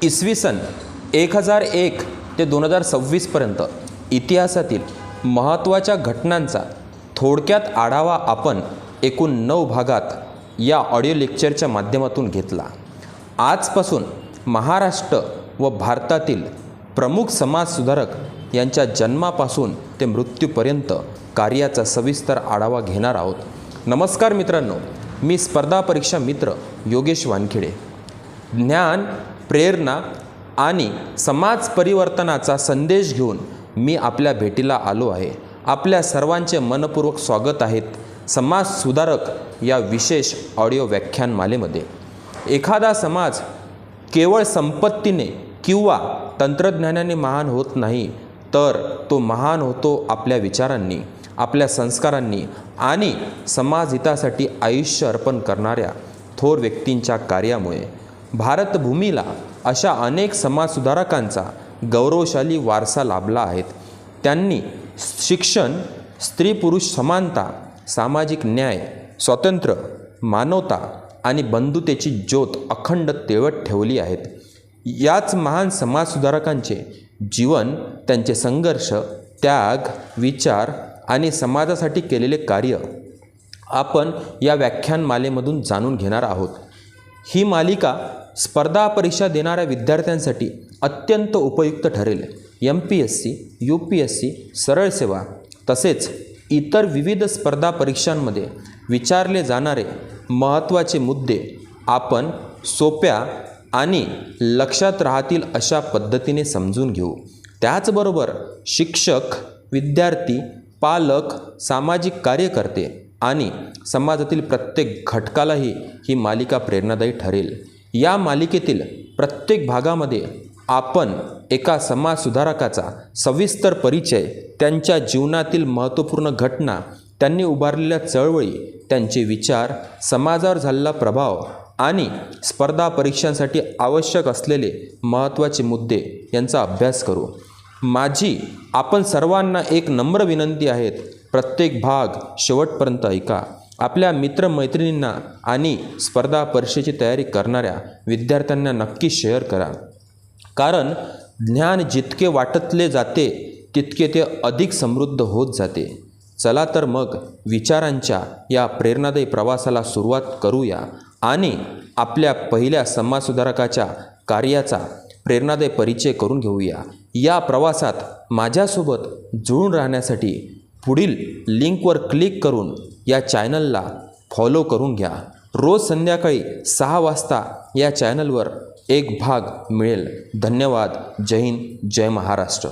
इसवी सन 1001 ते 2026पर्यंत इतिहासातील महत्त्वाच्या घटनांचा थोडक्यात आढावा आपण एकूण 9 भागात या ऑडिओ लेक्चरच्या माध्यमातून घेतला। आजपासून महाराष्ट्र व भारतातील प्रमुख समाजसुधारक यांच्या जन्मापासून ते मृत्यूपर्यंत कार्याचा सविस्तर आढावा घेणार आहोत। नमस्कार मित्रांनो, मी स्पर्धा परीक्षा मित्र योगेश वानखेडे। ज्ञान, प्रेरणा आणि समाज परिवर्तनाचा संदेश घेऊन मी आपल्या भेटीला आलो आहे। आपल्या सर्वांचे मनपूर्वक स्वागत आहेत समाज सुधारक या विशेष ऑडिओ व्याख्यानमालेमध्ये। एखादा समाज केवळ संपत्तीने किंवा तंत्रज्ञानाने महान होत नाही, तर तो महान होतो आपल्या विचारांनी, आपल्या संस्कारांनी आणि समाजहितासाठी आयुष्य अर्पण करणाऱ्या थोर व्यक्तींच्या कार्यामुळे। भारतभूमीला अशा अनेक समाजसुधारकांचा गौरवशाली वारसा लाभला आहे। त्यांनी शिक्षण, स्त्री पुरुष समानता, सामाजिक न्याय, स्वातंत्र्य, मानवता आणि बंधुतेची ज्योत अखंड तेवत ठेवली आहेत। याच महान समाजसुधारकांचे जीवन, त्यांचे संघर्ष, त्याग, विचार आणि समाजासाठी केलेले कार्य आपण या व्याख्यानमालेमधून जाणून घेणार आहोत। ही मालिका स्पर्धा परीक्षा देणाऱ्या विद्यार्थ्यांसाठी अत्यंत उपयुक्त ठरेल। MPSC, UPSC, सरळ सेवा तसेच इतर विविध स्पर्धा परीक्षांमध्ये विचारले जाणारे महत्त्वाचे मुद्दे आपण सोप्या आणि लक्षात राहतील अशा पद्धतीने समजून घेऊ। त्याचबरोबर शिक्षक, विद्यार्थी, पालक, सामाजिक कार्यकर्ते आणि समाजातील प्रत्येक घटकालाही ही मालिका प्रेरणादायी ठरेल। या मालिकेतील प्रत्येक भागामध्ये आपण एका समाजसुधारकाचा सविस्तर परिचय, त्यांच्या जीवनातील महत्त्वपूर्ण घटना, त्यांनी उभारलेल्या चळवळी, त्यांचे विचार, समाजावर झालेला प्रभाव आणि स्पर्धा परीक्षांसाठी आवश्यक असलेले महत्त्वाचे मुद्दे यांचा अभ्यास करू। माझी आपण सर्वांना एक नम्र विनंती आहे, प्रत्येक भाग शेवटपर्यंत ऐका। आपल्या मित्रमैत्रिणींना आणि स्पर्धा परीक्षेची तयारी करणाऱ्या विद्यार्थ्यांना नक्की शेअर करा, कारण ज्ञान जितके वाटतले जाते तितके ते अधिक समृद्ध होत जाते। चला तर मग विचारांच्या या प्रेरणादायी प्रवासाला सुरुवात करूया आणि आपल्या पहिल्या समाजसुधारकाच्या कार्याचा प्रेरणादायी परिचय करून घेऊया। या प्रवासात माझ्यासोबत जुळून राहण्यासाठी पुढील लिंकवर क्लिक करून या चॅनलला फॉलो करून घ्या। रोज संध्याकाळी 6 वाजता या चॅनलवर एक भाग मिळेल। धन्यवाद। जय हिंद, जय महाराष्ट्र।